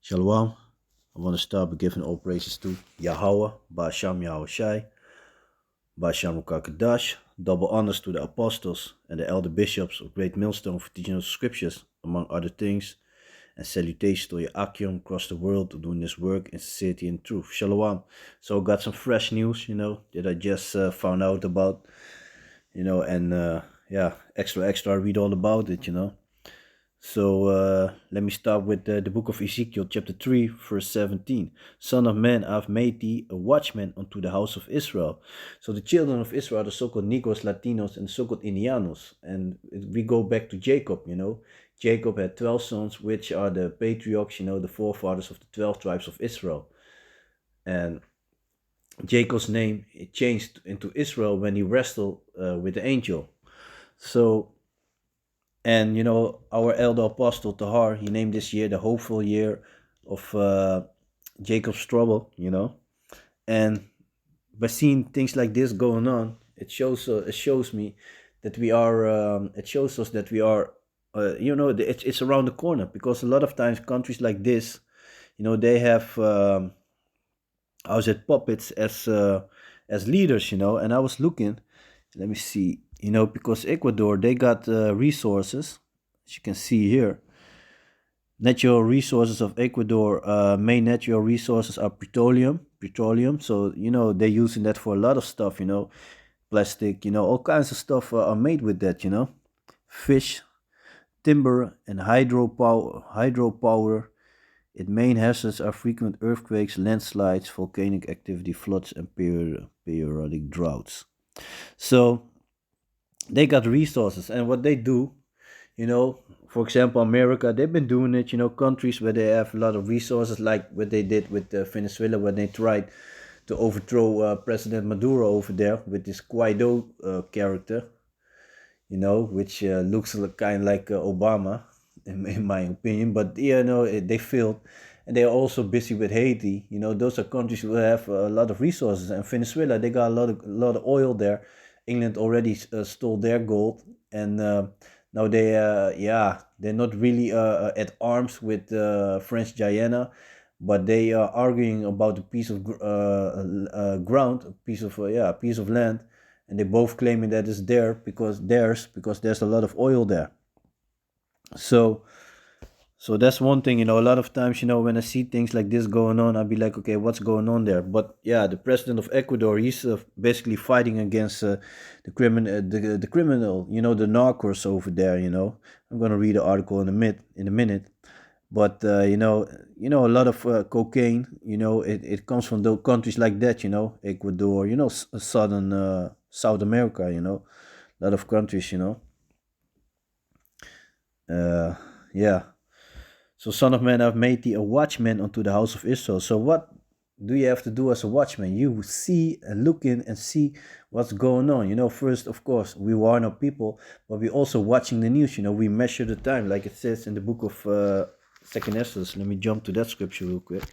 Shalom. I want to start by giving all praises to Yahweh, Ba'asham Yahushai, Ba'asham Rukakadash. Double honors to the apostles and the elder bishops of Great Millstone for teaching us scriptures, among other things. And salutations to your Akim across the world doing this work in sincerity and truth. Shalom. So got some fresh news, that I just found out about, and yeah, extra read all about it. So let me start with the book of Ezekiel, chapter 3, verse 17. Son of man, I've made thee a watchman unto the house of Israel. So the children of Israel are the so-called Negros, Latinos, and the so-called Indianos. And we go back to Jacob. Jacob had 12 sons, which are the patriarchs, the forefathers of the 12 tribes of Israel. And Jacob's name it changed into Israel when he wrestled with the angel. So and our elder apostle Tahar, he named this year the hopeful year of Jacob's trouble. And by seeing things like this going on, it shows me that we are. It shows us that we are. It's around the corner because a lot of times countries like this, they have how's it puppets as leaders. And I was looking. Let me see. Because Ecuador they got resources, as you can see here. Natural resources of Ecuador, main natural resources are petroleum. So they're using that for a lot of stuff. Plastic. All kinds of stuff are made with that. Fish, timber, and hydropower. Its main hazards are frequent earthquakes, landslides, volcanic activity, floods, and periodic droughts. So they got resources, and what they do, for example, America, they've been doing it. Countries where they have a lot of resources, like what they did with Venezuela when they tried to overthrow President Maduro over there with this Guaido character, which looks kind of like Obama, in my opinion. But they failed, and they're also busy with Haiti. Those are countries who have a lot of resources, and Venezuela, they got a lot of oil there. England already stole their gold, and now they're not really at arms with French Guyana, but they are arguing about a piece of ground, a piece of land, and they both claiming that it's because there's a lot of oil there. So that's one thing. A lot of times, when I see things like this going on, I'll be like, okay, what's going on there? But yeah, the president of Ecuador, he's basically fighting against the criminal, the narcos over there. I'm gonna read the article in a minute. But a lot of cocaine. It comes from those countries like that. Ecuador. Southern South America. A lot of countries. Yeah. So, Son of Man, I've made thee a watchman unto the house of Israel. So, what do you have to do as a watchman? You see and look in and see what's going on. First, of course, we warn our people, but we're also watching the news. We measure the time, like it says in the book of Second Esdras. Let me jump to that scripture real quick.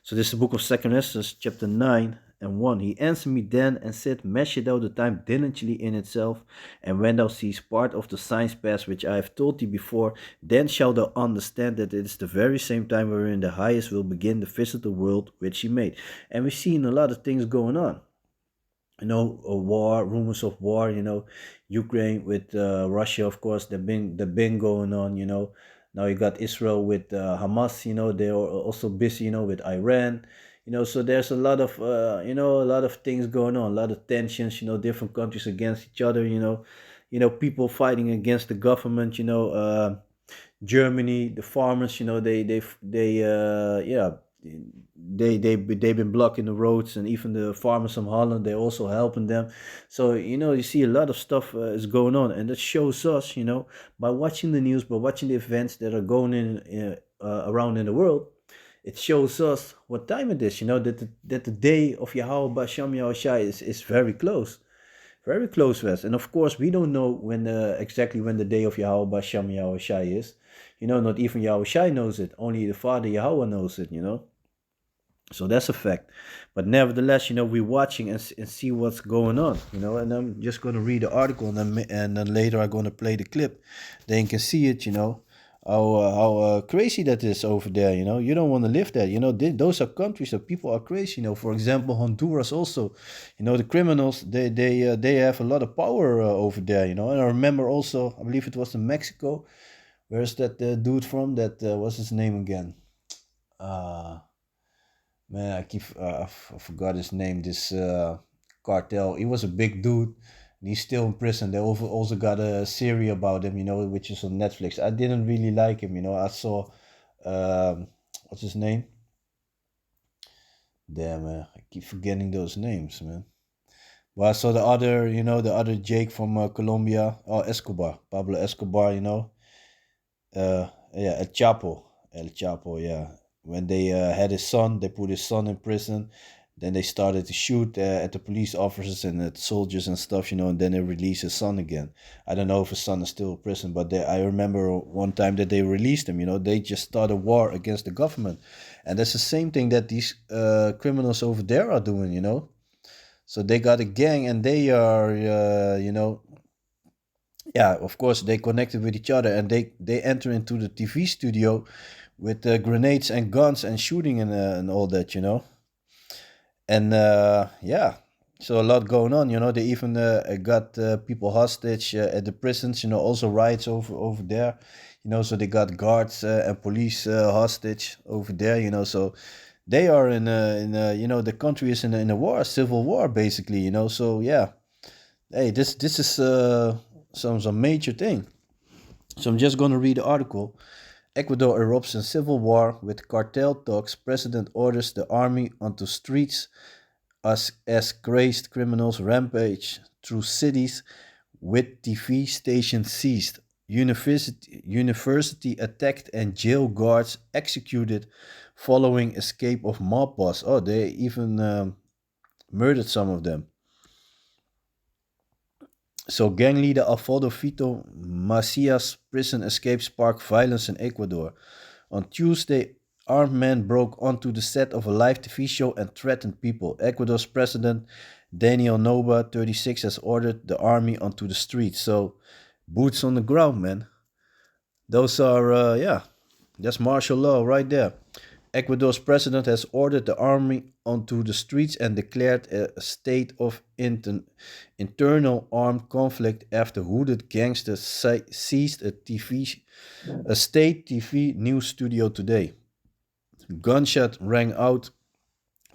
So, this is the book of Second Esdras, chapter 9 and 1. He answered me then and said, measure thou the time diligently in itself, and when thou seest part of the signs pass which I have told thee before, then shalt thou understand that it is the very same time wherein the highest will begin to visit the world which he made. And we've seen a lot of things going on. A war, rumors of war. Ukraine with Russia, of course, they've been going on. Now you got Israel with Hamas. They're also busy. With Iran. So there's a lot of a lot of things going on, a lot of tensions. Different countries against each other. People fighting against the government. Germany, the farmers. They've been blocking the roads, and even the farmers from Holland, they're also helping them. So you see a lot of stuff is going on, and that shows us, by watching the news, by watching the events that are going in around in the world. It shows us what time it is, that the day of Yahweh Basham Yahushai is very close to us. And of course, we don't know exactly when the day of Yahweh Basham Yahushai is. Not even Yahushai knows it. Only the Father Yahweh knows it. So that's a fact. But nevertheless, we're watching and see what's going on. And I'm just going to read the article, and then later I'm going to play the clip. Then you can see it. how crazy that is over there. You know, you don't want to live there. You know, those are countries that people are crazy. You know, for example, Honduras also. You know, the criminals they have a lot of power over there. You know, and I remember also, I believe it was in Mexico. Where's that dude from? That what's his name again? Uh Man, I forgot his name. This cartel. He was a big dude. And he's still in prison. They also got a series about him, you know, which is on Netflix. I didn't really like him, you know. I saw, um, what's his name? Damn, I keep forgetting those names, man. Well, I saw the other, you know, the other Jake from Colombia. Oh, Escobar, Pablo Escobar, you know. Yeah, El Chapo, yeah. When they had his son, they put his son in prison. Then they started to shoot at the police officers and at soldiers and stuff, you know. And then they released his son again. I don't know if his son is still in prison, but I remember one time that they released him. You know, they just started a war against the government, and that's the same thing that these criminals over there are doing. You know, so they got a gang, and they are, you know, yeah, of course they connected with each other, and they enter into the TV studio with grenades and guns and shooting and all that, you know. And yeah, so a lot going on, you know. They even got people hostage at the prisons, you know. Also riots over there, you know. So they got guards and police hostage over there, you know. So they are you know, the country is in a war, civil war basically, you know. So yeah, hey, this is some major thing. So I'm just going to read the article. Ecuador erupts in civil war with cartel talks. President orders the army onto streets as crazed criminals rampage through cities with TV stations seized. University attacked and jail guards executed following escape of mob boss. Oh, they even murdered some of them. So, gang leader Alfredo Fito Macias' prison escape sparked violence in Ecuador. On Tuesday, armed men broke onto the set of a live TV show and threatened people. Ecuador's president Daniel Noboa, 36, has ordered the army onto the streets. So, boots on the ground, man. Those are, yeah, that's martial law right there. Ecuador's president has ordered the army onto the streets and declared a state of internal armed conflict after hooded gangsters seized a state TV news studio today. Gunshot rang out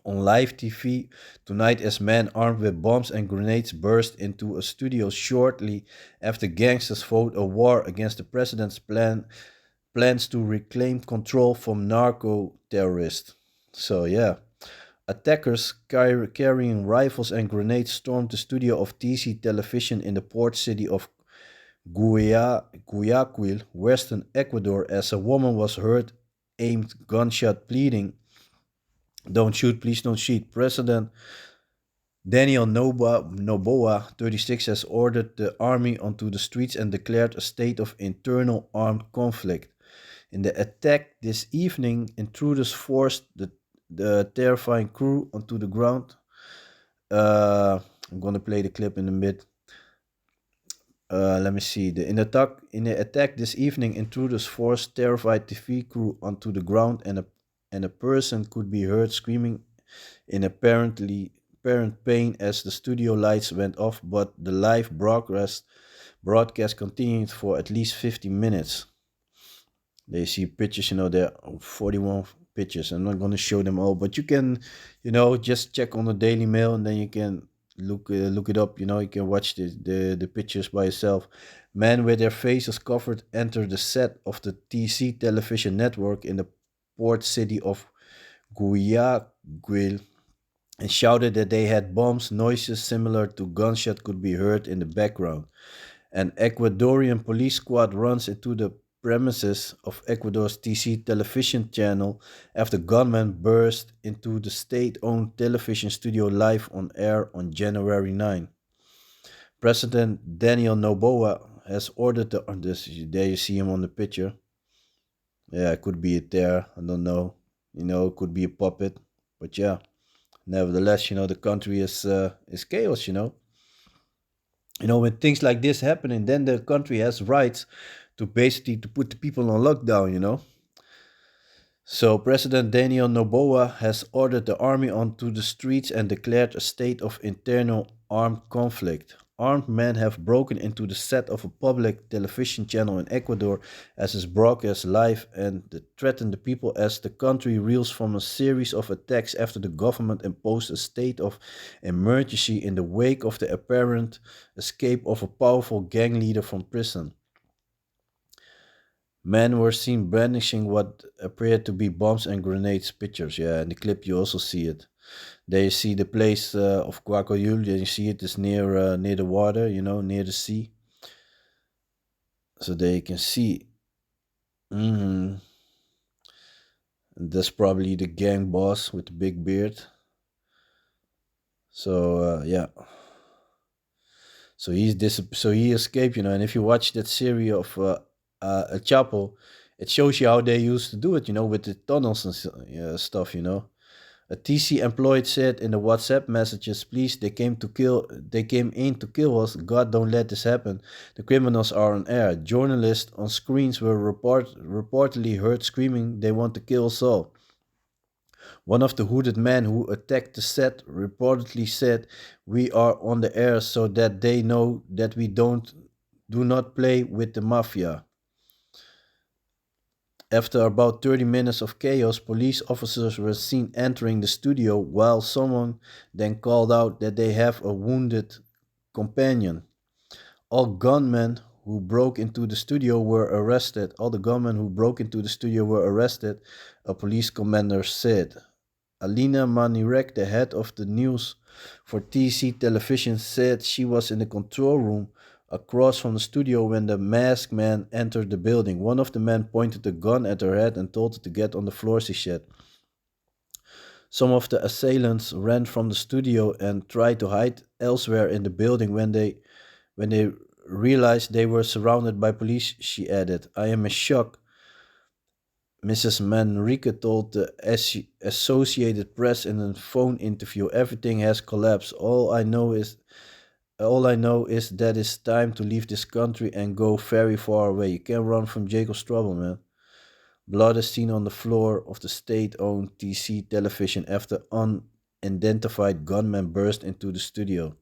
on live TV tonight as men armed with bombs and grenades burst into a studio shortly after gangsters fought a war against the president's plans to reclaim control from narco terrorists. So yeah, attackers carrying rifles and grenades stormed the studio of TC Television in the port city of Guayaquil, western Ecuador, as a woman was heard aimed gunshot pleading, "Don't shoot, please don't shoot." President Daniel Noboa, 36, has ordered the army onto the streets and declared a state of internal armed conflict. In the attack this evening, intruders forced the terrifying crew onto the ground. I'm gonna play the clip in a bit. Let me see. In the attack this evening, intruders forced terrified TV crew onto the ground, and a person could be heard screaming in apparent pain as the studio lights went off. But the live broadcast continued for at least 50 minutes. They see pictures, you know, there are 41 pictures. I'm not going to show them all, but you can, you know, just check on the Daily Mail, and then you can look it up. You know, you can watch the pictures by yourself. Men with their faces covered entered the set of the TC television network in the port city of Guayaquil and shouted that they had bombs. Noises similar to gunshot could be heard in the background. An Ecuadorian police squad runs into the premises of Ecuador's TC television channel after gunmen burst into the state-owned television studio live on air on January 9. President Daniel Noboa has ordered this. There you see him on the picture. Yeah, it could be it there. I don't know. You know, it could be a puppet. But yeah, nevertheless, you know, the country is chaos. You know, when things like this happening, then the country has rights to basically to put the people on lockdown, you know. So President Daniel Noboa has ordered the army onto the streets and declared a state of internal armed conflict. Armed men have broken into the set of a public television channel in Ecuador as is broadcast live and threaten the people as the country reels from a series of attacks after the government imposed a state of emergency in the wake of the apparent escape of a powerful gang leader from prison. Men were seen brandishing what appeared to be bombs and grenades. Pictures, yeah, in the clip you also see it. There you see the place of Guacayul, and you see it is near the water, you know, near the sea. So there you can see. hmm That's probably the gang boss with the big beard. So yeah, so he escaped, you know. And if you watch that series of El Chapo, it shows you how they used to do it, you know, with the tunnels and stuff, you know. A TC employee said in the WhatsApp messages, please, they came in to kill us. God, don't let this happen. The criminals are on air. Journalists on screens were reportedly heard screaming, they want to kill us all. One of the hooded men who attacked the set reportedly said, we are on the air so that they know that we do not play with the mafia. After about 30 minutes of chaos, police officers were seen entering the studio while someone then called out that they have a wounded companion. All gunmen who broke into the studio were arrested. All the gunmen who broke into the studio were arrested, a police commander said. Alina Manirek, the head of the news for TC Television, said she was in the control room across from the studio when the masked man entered the building. One of the men pointed a gun at her head and told her to get on the floor, she said. Some of the assailants ran from the studio and tried to hide elsewhere in the building when they realized they were surrounded by police, she added. I am in shock, Mrs. Manrique told the Associated Press in a phone interview. Everything has collapsed. All I know is that it's time to leave this country and go very far away. You can't run from Jacob's trouble, man. Blood is seen on the floor of the state-owned TC television after unidentified gunmen burst into the studio.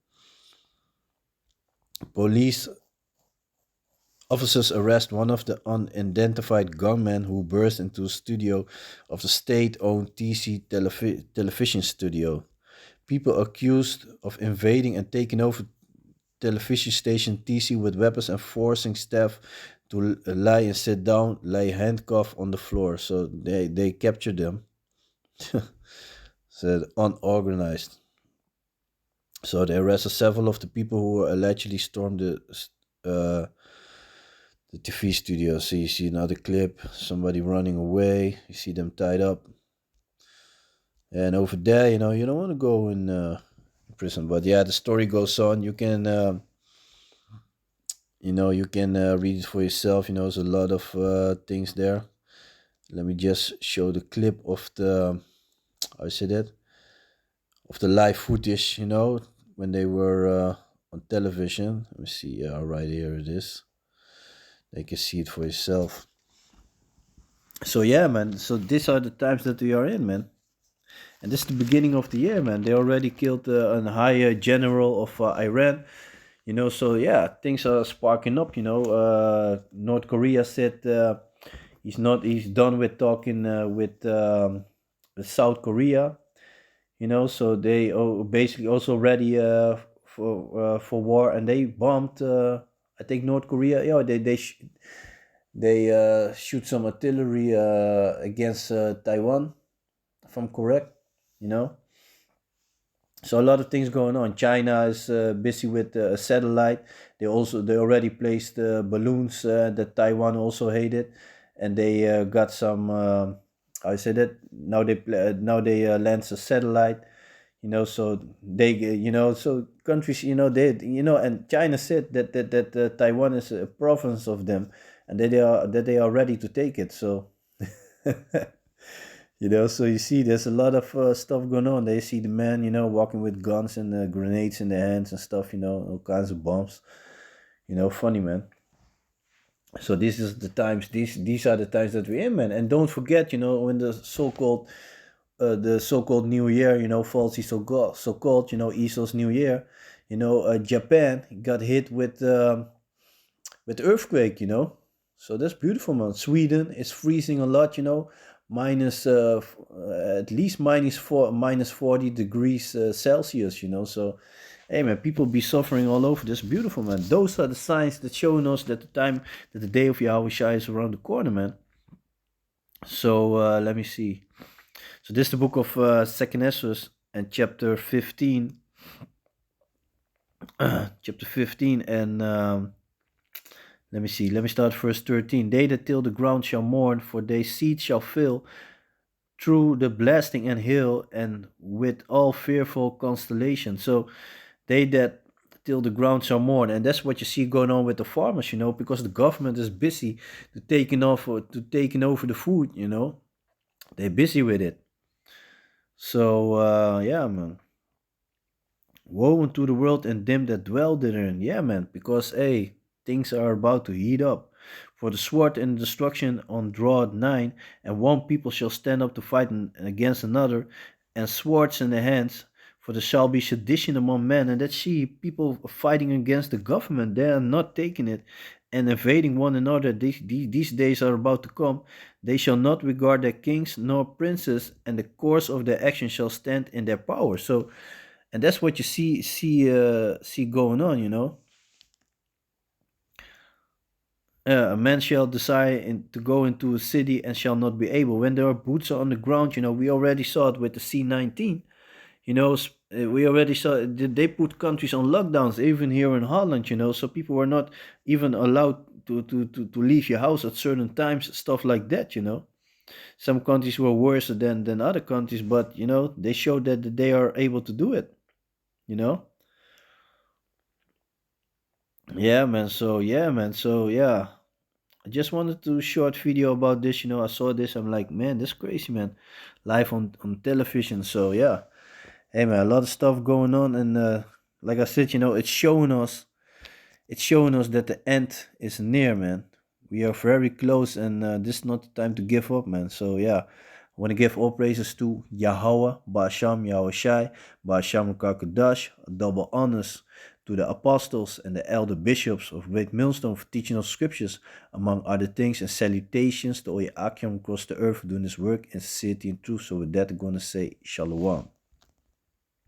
Police officers arrest one of the unidentified gunmen who burst into the studio of the state-owned TC television studio. People accused of invading and taking over television station TC with weapons and forcing staff to lie and sit down, lay handcuffed on the floor. So they captured them. Said unorganized. So they arrested several of the people who allegedly stormed the TV studio. So you see another clip, somebody running away. You see them tied up. And over there, you know, you don't want to go in prison. But yeah, the story goes on. You can read it for yourself. You know, there's a lot of things there. Let me just show the clip of the, how I said that, of the live footage, you know, when they were on television. Let me see. Right here it is. You can see it for yourself. So yeah, man. So these are the times that we are in, man. And this is the beginning of the year, man. They already killed a high general of Iran. You know, so yeah, things are sparking up. You know, North Korea said he's done with talking with South Korea. You know, so they basically also ready for war, and they bombed. I think North Korea. Yeah, they shoot some artillery against Taiwan, if I'm correct. You know, so a lot of things going on. China is busy with a satellite. They already placed balloons that Taiwan also hated, and they got some. I said that now they launch a satellite. You know, so so countries, and China said that Taiwan is a province of them, and that they are ready to take it. So. So you see, there's a lot of stuff going on. They see the man, walking with guns and grenades in their hands and stuff, all kinds of bombs. Funny, man. So this is the times. These are the times that we're in, man. And don't forget, when the so-called New Year, falsely so-called, Esau's New Year, Japan got hit with earthquake, So that's beautiful, man. Sweden is freezing a lot, minus at least minus 40 degrees Celsius, So hey, man, people be suffering all over. That's beautiful, man. Those are the signs that showing us that the day of Yahweh Shai is around the corner, man. So let me see. So this is the book of Second Ezra and chapter 15. Chapter 15 and let me see. Let me start verse 13. They that till the ground shall mourn, for their seed shall fill through the blasting and hail, and with all fearful constellation. So they that till the ground shall mourn, and that's what you see going on with the farmers, because the government is busy to taking over the food, They're busy with it. So yeah, man. Woe unto the world and them that dwell therein. Yeah, man, because hey, things are about to heat up. For the sword and destruction on draweth nigh, and one people shall stand up to fight against another, and swords in their hands. For there shall be sedition among men, and that see people fighting against the government. They are not taking it and invading one another. These days are about to come. They shall not regard their kings nor princes, and the course of their action shall stand in their power. So and that's what you see going on, a man shall desire to go into a city and shall not be able when there are boots on the ground. We already saw it with the C-19. We already saw they put countries on lockdowns even here in Holland, so people were not even allowed to leave your house at certain times, stuff like that. Some countries were worse than other countries, but they showed that they are able to do it, you know Yeah, man. So I just wanted to short video about this. I saw this. I'm like, man, this crazy, man. Live on television. So yeah, hey, man, a lot of stuff going on, and like I said, it's showing us that the end is near, man. We are very close, and this is not the time to give up, man. So yeah, I want to give all praises to Yahweh, Ba'asham, Yahweh Shai, Ba'asham Kakadash, double honors to the apostles and the elder bishops of Great Millstone for teaching us scriptures, among other things, and salutations to all your Akim across the earth for doing this work in sincerity and truth. So with that, I'm going to say Shalom.